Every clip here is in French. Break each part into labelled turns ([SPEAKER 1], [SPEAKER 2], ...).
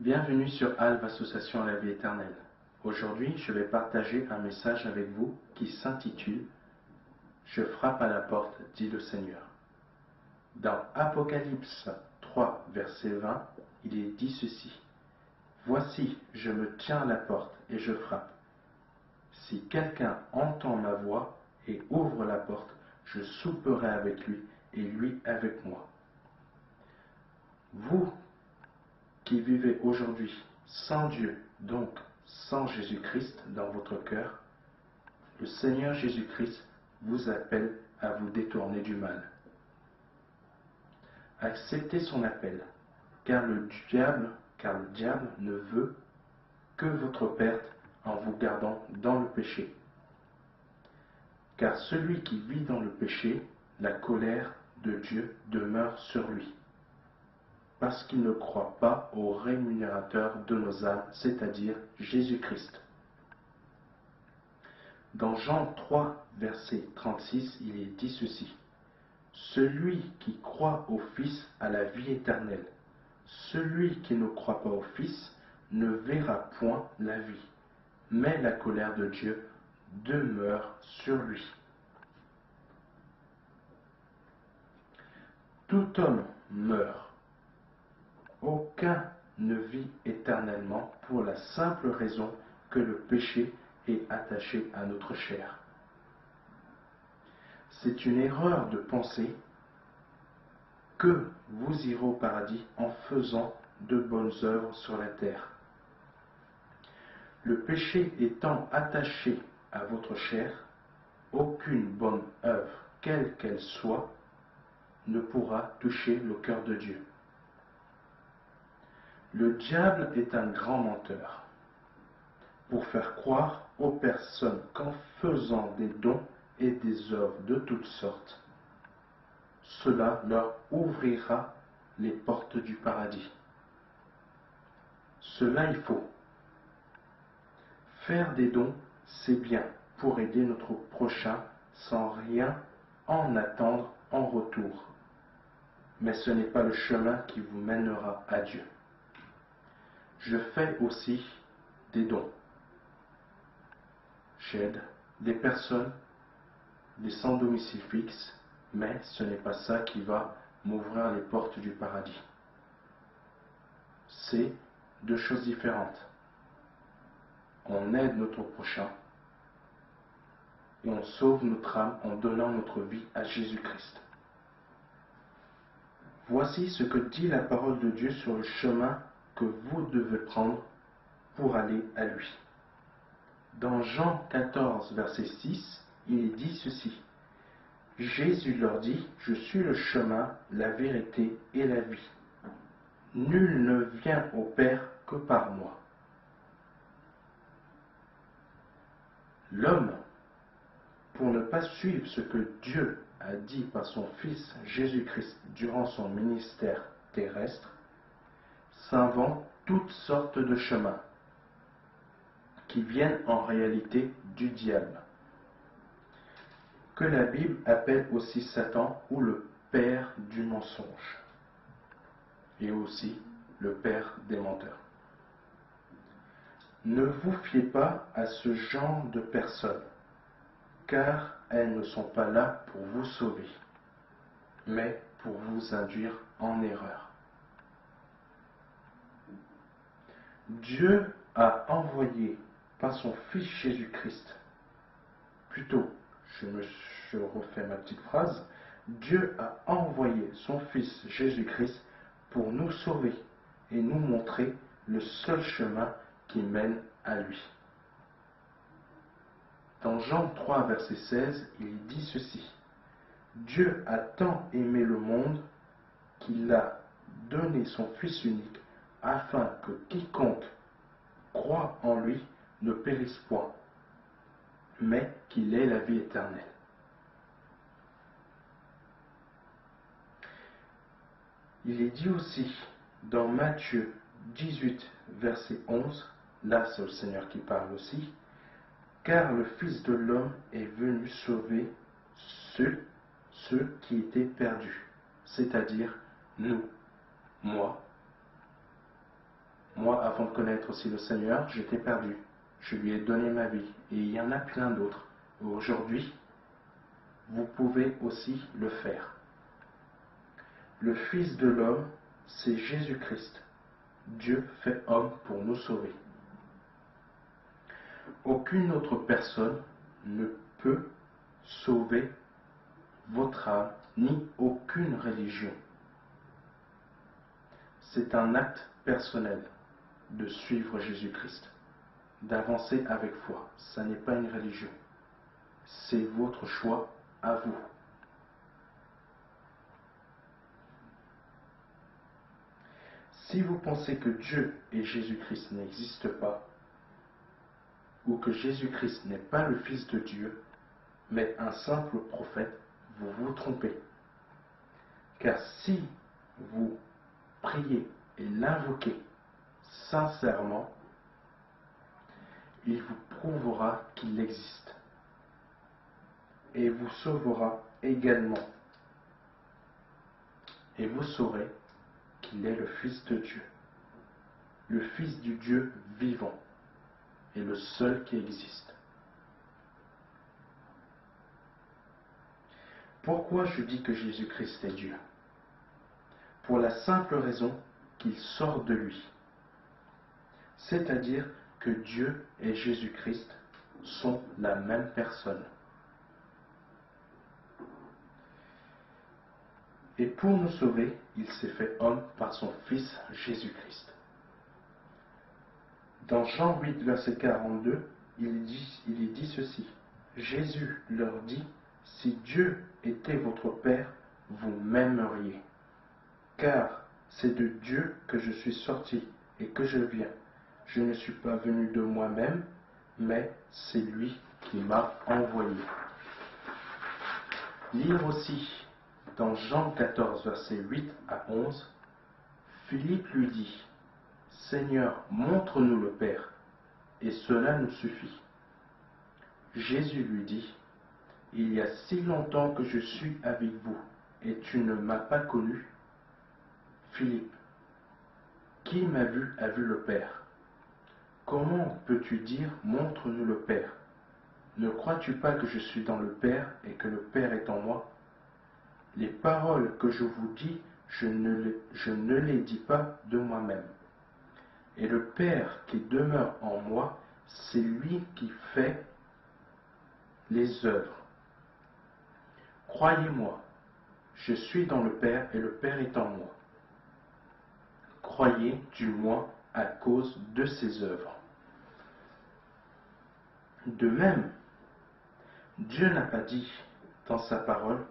[SPEAKER 1] Bienvenue sur Alve Association à la vie éternelle. Aujourd'hui, je vais partager un message avec vous qui s'intitule « Je frappe à la porte, dit le Seigneur ». Dans Apocalypse 3, verset 20, il est dit ceci « Voici, je me tiens à la porte et je frappe. Si quelqu'un entend ma voix et ouvre la porte, je souperai avec lui et lui avec moi. » Vous qui vivez aujourd'hui sans Dieu, donc sans Jésus-Christ dans votre cœur, le Seigneur Jésus-Christ vous appelle à vous détourner du mal. Acceptez son appel, car le diable ne veut que votre perte en vous gardant dans le péché. Car celui qui vit dans le péché, la colère de Dieu demeure sur lui, parce qu'il ne croit pas au rémunérateur de nos âmes, c'est-à-dire Jésus-Christ. Dans Jean 3, verset 36, il est dit ceci. « Celui qui croit au Fils a la vie éternelle. Celui qui ne croit pas au Fils ne verra point la vie, mais la colère de Dieu demeure sur lui. » Tout homme meurt. Aucun ne vit éternellement pour la simple raison que le péché est attaché à notre chair. C'est une erreur de penser que vous irez au paradis en faisant de bonnes œuvres sur la terre. Le péché étant attaché à votre chair, aucune bonne œuvre, quelle qu'elle soit, ne pourra toucher le cœur de Dieu. Le diable est un grand menteur pour faire croire aux personnes qu'en faisant des dons et des œuvres de toutes sortes, cela leur ouvrira les portes du paradis. Cela est faux. Faire des dons, c'est bien pour aider notre prochain sans rien en attendre en retour. Mais ce n'est pas le chemin qui vous mènera à Dieu. Je fais aussi des dons. J'aide des personnes, des sans domicile fixe, mais ce n'est pas ça qui va m'ouvrir les portes du paradis. C'est deux choses différentes. On aide notre prochain et on sauve notre âme en donnant notre vie à Jésus-Christ. Voici ce que dit la parole de Dieu sur le chemin que vous devez prendre pour aller à lui. Dans Jean 14, verset 6, il est dit ceci. Jésus leur dit, « Je suis le chemin, la vérité et la vie. Nul ne vient au Père que par moi. » L'homme, pour ne pas suivre ce que Dieu a dit par son Fils Jésus-Christ durant son ministère terrestre, s'invente toutes sortes de chemins qui viennent en réalité du diable, que la Bible appelle aussi Satan ou le père du mensonge, et aussi le père des menteurs. Ne vous fiez pas à ce genre de personnes, car elles ne sont pas là pour vous sauver, mais pour vous induire en erreur. Dieu a envoyé par son Fils Jésus-Christ, plutôt, je refais ma petite phrase, Dieu a envoyé son Fils Jésus-Christ pour nous sauver et nous montrer le seul chemin qui mène à lui. Dans Jean 3, verset 16, il dit ceci. Dieu a tant aimé le monde qu'il a donné son Fils unique afin que quiconque croit en lui ne périsse point, mais qu'il ait la vie éternelle. Il est dit aussi dans Matthieu 18, verset 11, là c'est le Seigneur qui parle aussi, car le Fils de l'homme est venu sauver ceux qui étaient perdus, c'est-à-dire nous, moi Moi, avant de connaître aussi le Seigneur, j'étais perdu. Je lui ai donné ma vie. Et il y en a plein d'autres. Aujourd'hui, vous pouvez aussi le faire. Le Fils de l'homme, c'est Jésus-Christ. Dieu fait homme pour nous sauver. Aucune autre personne ne peut sauver votre âme, ni aucune religion. C'est un acte personnel de suivre Jésus-Christ, d'avancer avec foi. Ça n'est pas une religion. C'est votre choix à vous. Si vous pensez que Dieu et Jésus-Christ n'existent pas, ou que Jésus-Christ n'est pas le Fils de Dieu, mais un simple prophète, vous vous trompez. Car si vous priez et l'invoquez sincèrement, il vous prouvera qu'il existe et vous sauvera également. Et vous saurez qu'il est le Fils de Dieu, le Fils du Dieu vivant et le seul qui existe. Pourquoi je dis que Jésus-Christ est Dieu? Pour la simple raison qu'il sort de lui. C'est-à-dire que Dieu et Jésus-Christ sont la même personne. Et pour nous sauver, il s'est fait homme par son Fils Jésus-Christ. Dans Jean 8, verset 42, il est dit ceci. Jésus leur dit, « Si Dieu était votre Père, vous m'aimeriez. Car c'est de Dieu que je suis sorti et que je viens. Je ne suis pas venu de moi-même, mais c'est lui qui m'a envoyé. » Lire aussi dans Jean 14, versets 8 à 11, Philippe lui dit, « Seigneur, montre-nous le Père, et cela nous suffit. » Jésus lui dit, « Il y a si longtemps que je suis avec vous, et tu ne m'as pas connu. Philippe, qui m'a vu a vu le Père. Comment peux-tu dire, montre-nous le Père? Ne crois-tu pas que je suis dans le Père et que le Père est en moi? Les paroles que je vous dis, je ne les dis pas de moi-même. Et le Père qui demeure en moi, c'est lui qui fait les œuvres. Croyez-moi, je suis dans le Père et le Père est en moi. Croyez du moins à cause de ses œuvres. De même, Dieu n'a pas dit dans sa parole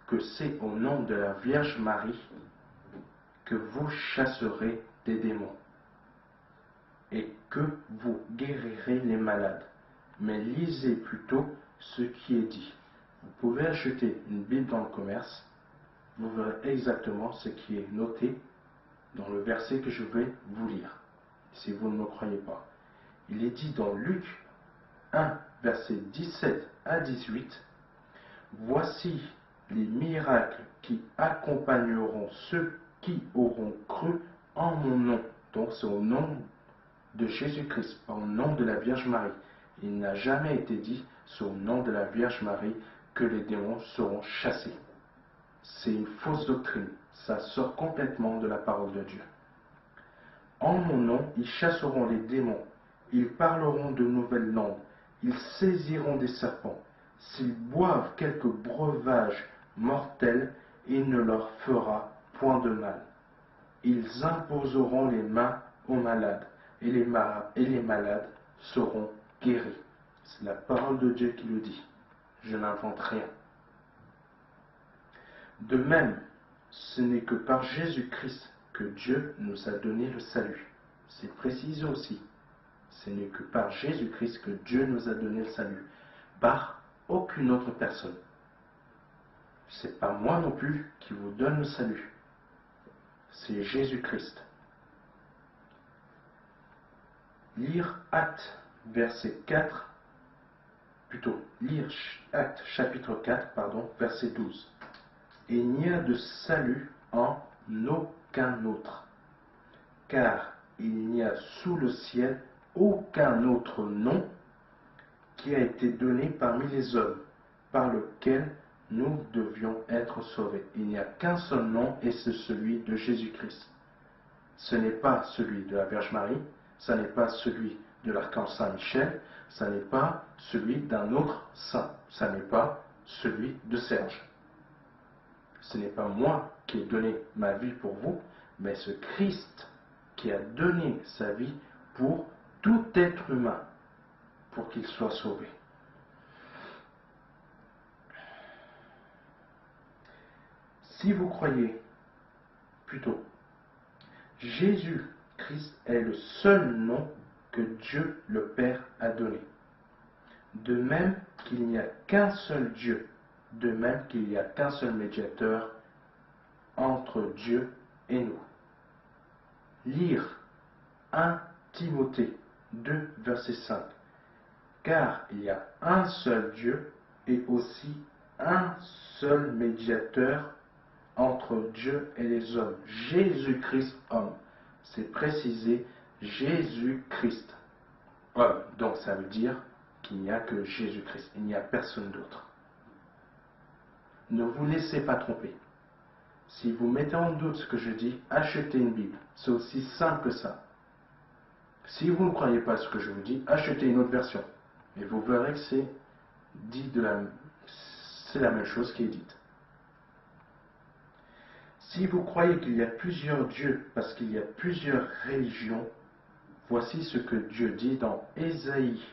[SPEAKER 1] que c'est au nom de la Vierge Marie que vous chasserez des démons et que vous guérirez les malades. Mais lisez plutôt ce qui est dit. Vous pouvez acheter une Bible dans le commerce, vous verrez exactement ce qui est noté dans le verset que je vais vous lire, si vous ne me croyez pas. Il est dit dans Luc 1, versets 17 à 18, « Voici les miracles qui accompagneront ceux qui auront cru en mon nom. » Donc c'est au nom de Jésus-Christ, pas au nom de la Vierge Marie. Il n'a jamais été dit, c'est au nom de la Vierge Marie que les démons seront chassés. C'est une fausse doctrine, ça sort complètement de la parole de Dieu. En mon nom, ils chasseront les démons, ils parleront de nouvelles langues, ils saisiront des serpents. S'ils boivent quelque breuvage mortel, il ne leur fera point de mal. Ils imposeront les mains aux malades, et les malades seront guéris. C'est la parole de Dieu qui le dit. Je n'invente rien. De même, ce n'est que par Jésus-Christ que Dieu nous a donné le salut. C'est précisé aussi. Ce n'est que par Jésus-Christ que Dieu nous a donné le salut. Par aucune autre personne. Ce n'est pas moi non plus qui vous donne le salut. C'est Jésus-Christ. Lire Actes, verset 4, lire Actes chapitre 4, verset 12. Il n'y a de salut en aucun autre, car il n'y a sous le ciel aucun autre nom qui a été donné parmi les hommes, par lequel nous devions être sauvés. Il n'y a qu'un seul nom et c'est celui de Jésus-Christ. Ce n'est pas celui de la Vierge Marie, ce n'est pas celui de l'archange Saint-Michel, ce n'est pas celui d'un autre saint, ce n'est pas celui de Serge. Ce n'est pas moi qui ai donné ma vie pour vous, mais ce Christ qui a donné sa vie pour tout être humain, pour qu'il soit sauvé. Si vous croyez, plutôt, Jésus-Christ est le seul nom que Dieu le Père a donné. De même qu'il n'y a qu'un seul Dieu, de même qu'il n'y a qu'un seul médiateur entre Dieu et nous. Lire 1 Timothée 2, verset 5. Car il y a un seul Dieu et aussi un seul médiateur entre Dieu et les hommes. Jésus-Christ homme. C'est précisé Jésus-Christ homme. Donc ça veut dire qu'il n'y a que Jésus-Christ. Il n'y a personne d'autre. Ne vous laissez pas tromper. Si vous mettez en doute ce que je dis, achetez une Bible. C'est aussi simple que ça. Si vous ne croyez pas ce que je vous dis, achetez une autre version. Et vous verrez que c'est la même chose qui est dite. Si vous croyez qu'il y a plusieurs dieux parce qu'il y a plusieurs religions, voici ce que Dieu dit dans Ésaïe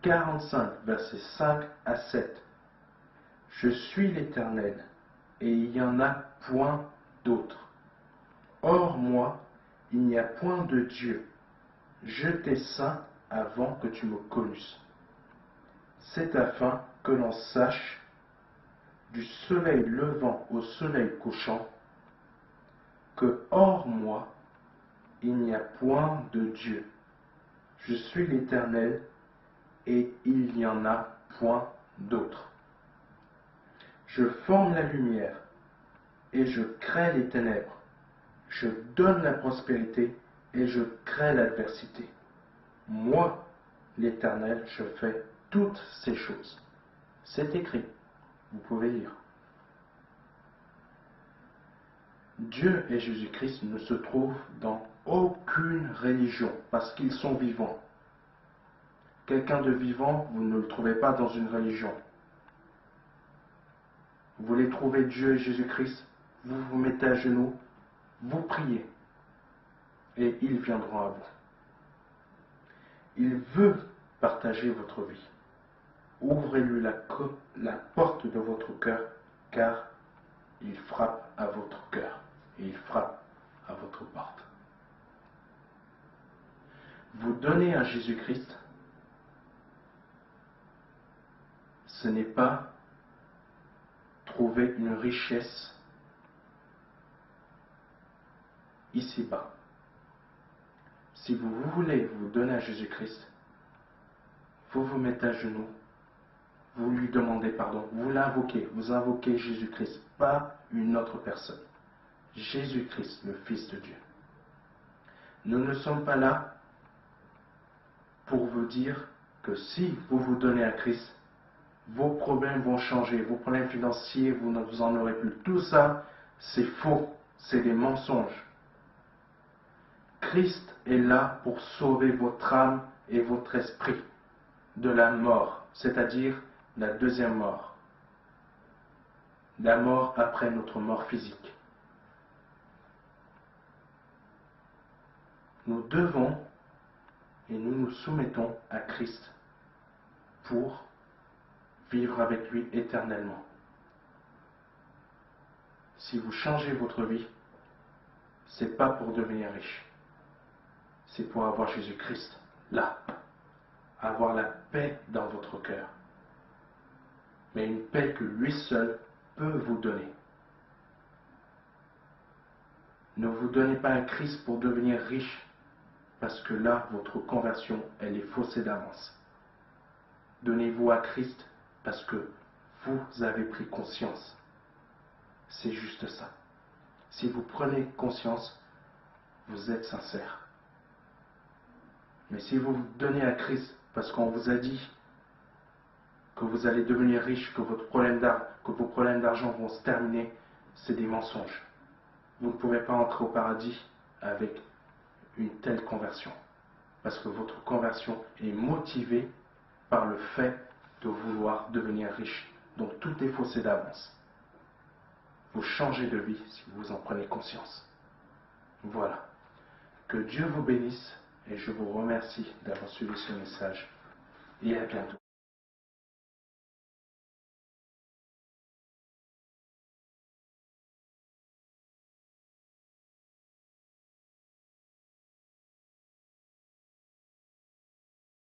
[SPEAKER 1] 45, versets 5 à 7. Je suis l'Éternel, et il n'y en a point d'autre. Hors moi, il n'y a point de Dieu. Je t'ai saint avant que tu me connusses. C'est afin que l'on sache, du soleil levant au soleil couchant, que hors moi, il n'y a point de Dieu. Je suis l'Éternel, et il n'y en a point d'autre. Je forme la lumière, et je crée les ténèbres. Je donne la prospérité, et je crée l'adversité. Moi, l'Éternel, je fais toutes ces choses. C'est écrit, vous pouvez lire. Dieu et Jésus-Christ ne se trouvent dans aucune religion, parce qu'ils sont vivants. Quelqu'un de vivant, vous ne le trouvez pas dans une religion. Vous voulez trouver Dieu et Jésus-Christ, vous vous mettez à genoux, vous priez, et ils viendront à vous. Il veut partager votre vie. Ouvrez-lui la porte de votre cœur, car il frappe à votre cœur, et il frappe à votre porte. Vous donnez à Jésus-Christ, ce n'est pas trouver une richesse ici-bas. Si vous voulez vous donner à Jésus-Christ, vous vous mettez à genoux, vous lui demandez pardon, vous l'invoquez, vous invoquez Jésus-Christ, pas une autre personne. Jésus-Christ, le Fils de Dieu. Nous ne sommes pas là pour vous dire que si vous vous donnez à Christ, vos problèmes vont changer, vos problèmes financiers, vous n'en aurez plus. Tout ça, c'est faux, c'est des mensonges. Christ est là pour sauver votre âme et votre esprit de la mort, c'est-à-dire la deuxième mort. La mort après notre mort physique. Nous devons et nous nous soumettons à Christ pour vivre avec lui éternellement. Si vous changez votre vie, ce n'est pas pour devenir riche. C'est pour avoir Jésus-Christ là. Avoir la paix dans votre cœur. Mais une paix que lui seul peut vous donner. Ne vous donnez pas à Christ pour devenir riche, parce que là, votre conversion, elle est faussée d'avance. Donnez-vous à Christ parce que vous avez pris conscience. C'est juste ça. Si vous prenez conscience, vous êtes sincère. Mais si vous vous donnez à Christ parce qu'on vous a dit que vous allez devenir riche, que vos problèmes d'argent vont se terminer, c'est des mensonges. Vous ne pouvez pas entrer au paradis avec une telle conversion. Parce que votre conversion est motivée par le fait de vouloir devenir riche. Donc tout est faussé d'avance. Vous changez de vie si vous en prenez conscience. Voilà. Que Dieu vous bénisse et je vous remercie d'avoir suivi ce message. Et à bientôt.